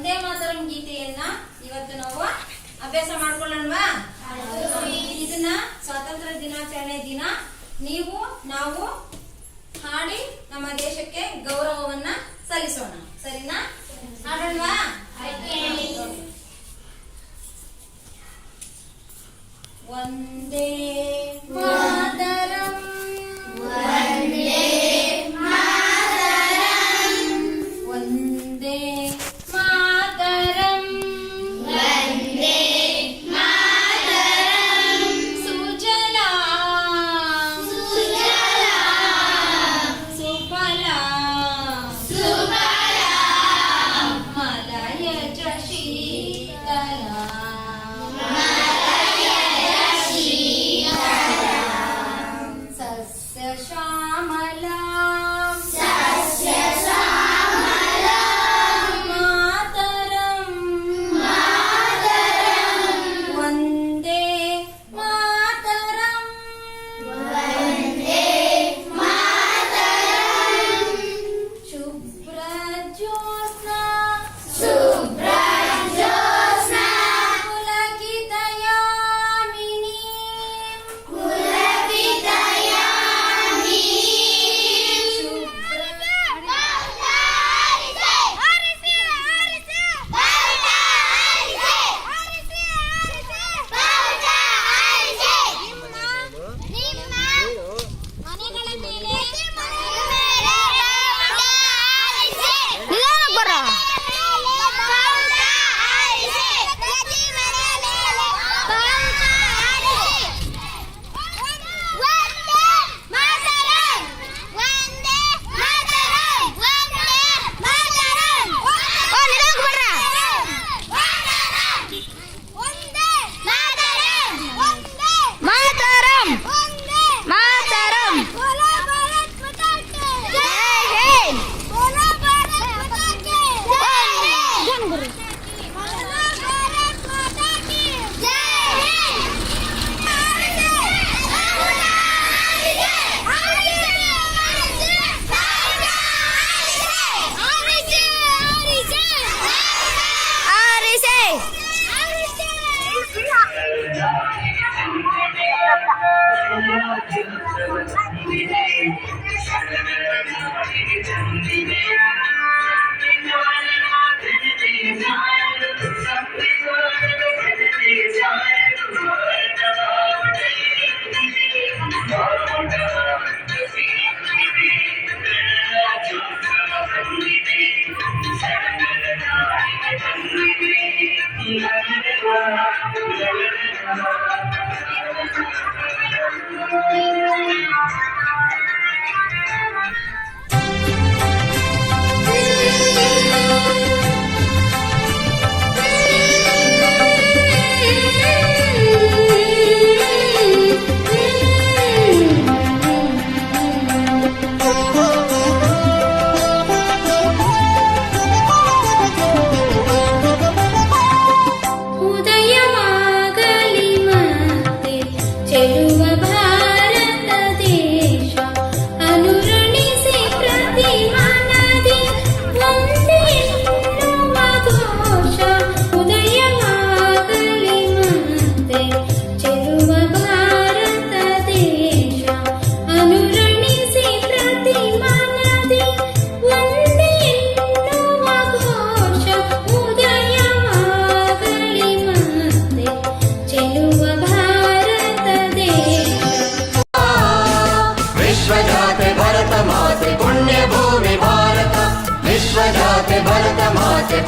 ವಂದೇ ಮಾತರಂ ಗೀತೆಯನ್ನ ಇವತ್ತು ನಾವು ಅಭ್ಯಾಸ ಮಾಡ್ಕೊಳ್ಳೋಣವಾ? ಇದನ್ನ ಸ್ವಾತಂತ್ರ್ಯ ದಿನಾಚರಣೆ ದಿನ ನೀವು ನಾವು ಹಾಡಿ ನಮ್ಮ ದೇಶಕ್ಕೆ ಗೌರವವನ್ನ ಸಲ್ಲಿಸೋಣ. ಸರಿನಾ? ಹಾಡೋಣವಾ? ವಂದೇ ಮಾತರಂ ವಂದೇ ಮಾತರಂ ವಂದೇ ಮಾತರಂ ವಂದೇ ಮಾತರಂ ಸುಜಲಾಂ ಸುಜಲಾಂ ಸುಫಲಾಂ ಸುಫಲಾಂ ಮಲಯಜ ಶೀತಲಾಂ ಶ್ಯಾಮಲಾಂ ಸಸ್ಯ ಶ್ಯಾಮಲಾಂ ಮಾತರಂ ಮಾತರಂ ವಂದೇ ಮಾತರಂ ವಂದೇ ಮಾತರಂ ಶುಭ್ರ ಜ್ಯೋತ್ಸ್ನಾ ಶುಭ್ರ ಜ್ಯೋತ್ಸ್ನಾ ಪುಲಕಿತಯಾಮಿನೀ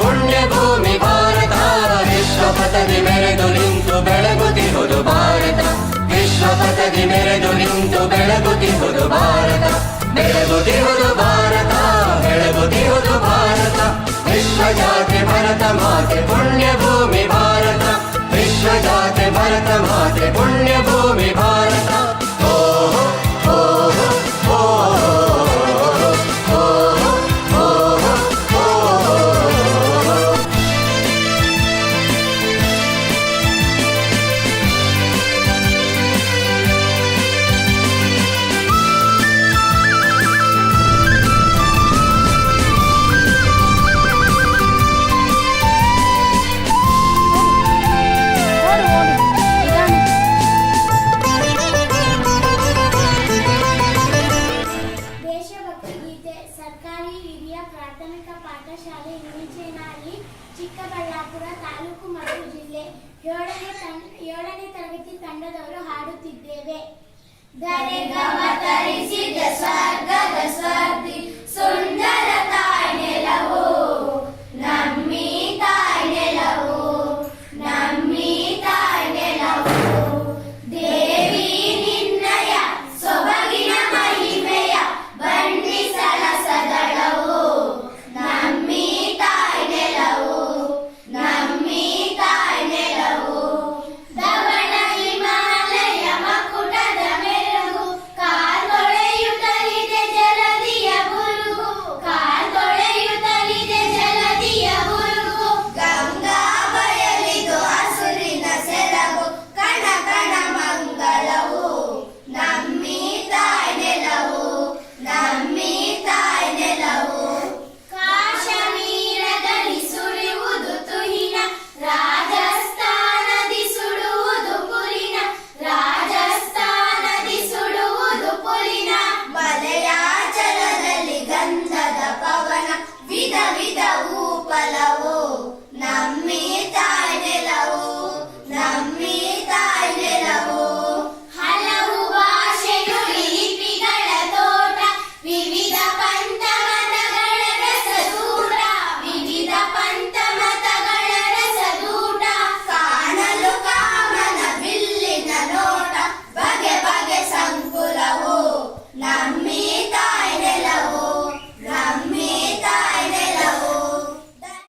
ಪುಣ್ಯ ಭೂಮಿ ಭಾರತ ವಿಶ್ವಪಥದಿ ಮೆರೆದು ನಿಂತು ಬೆಳಗುತ್ತಿಹುದು ಭಾರತ ವಿಶ್ವಪಥದಿ ಮೆರೆದು ನಿಂತು ಬೆಳಗುತ್ತಿಹುದು ಭಾರತ ಬೆಳಗುತ್ತಿಹುದು ಭಾರತ ಬೆಳಗುತ್ತಿಹುದು ಭಾರತ ವಿಶ್ವಜಾತೆ ಭರತ ಮಾತೆ ಪುಣ್ಯ ಭೂಮಿ ಭಾರತ ವಿಶ್ವಜಾತೆ ಭರತ ಮಾತೆ ಪುಣ್ಯ ಭೂಮಿ ಭಾರತ ಪ್ರಾಥಮಿಕ ಪಾಠಶಾಲೆ ಹುಣಚೇನಹಳ್ಳಿ, ಚಿಕ್ಕಬಳ್ಳಾಪುರ ತಾಲೂಕು ಮತ್ತು ಜಿಲ್ಲೆ. ಏಳನೇ ತರಗತಿ ತಂಡದವರು ಹಾಡುತ್ತಿದ್ದೇವೆ. ಧರೆಗಮ ತರಿಸಿದ ಸ್ವರ್ಗದ ಸ್ವರ್ತಿ ಸುಂದರ ತಾಯಿ ನೆಲವು ನಮ್ಮಿ ತಾಯಿ ನೆಲವು ನಮ್ಮಿ ತಾಯಿ ನೆಲವು ದೇವಿ ನಿನ್ನಯ ಸೊಬಗಿನ ಮಹಿಮೆಯ ಬಣ್ಣಿಸಲ ಸದಳವು ನಮ್ಮಿ ತಾಯಿ ನೆಲವು ನಮ್ಮಿ ತಾಯಿ ನೆಲವು ಧವಳ ಹಿಮಾಲಯ ಮಕುಟದ ಮೆರುಗು ಕಾಲ್ದೊಳೆಯುತ್ತಲಿದೆ ಜಲದಿಯ ಬುರುಗು ಕಾಲ್ದೊಳೆಯುತ್ತಲಿದೆ ಜಲದಿಯ ಬುರುಗು ಗಂಗಾ ಬಯಲಿದು ಹಸುರಿನ ಸೆರಗು ಕಣ ಕಣ ಮಂಗಳವು ನಮ್ಮಿ ತಾಯಿ ನೆಲವು ನಮ್ಮಿ ತಾಯಿ ನೆಲವು ಕಾಶ್ಮೀರದಲ್ಲಿ ಸುರಿಯುವುದು ತುಹಿನ ರಾಜಸ್ಥಾನದಿ ಸುಡುವುದು ಪುಲಿನ ರಾಜಸ್ಥಾನದಿ ಸುಡುವುದು ಪುಲಿನ ಮಲಯಾಚಲದಲ್ಲಿ ಗಂಧದ ಪವನ ವಿಧ ವಿಧ ಹೂಫಲ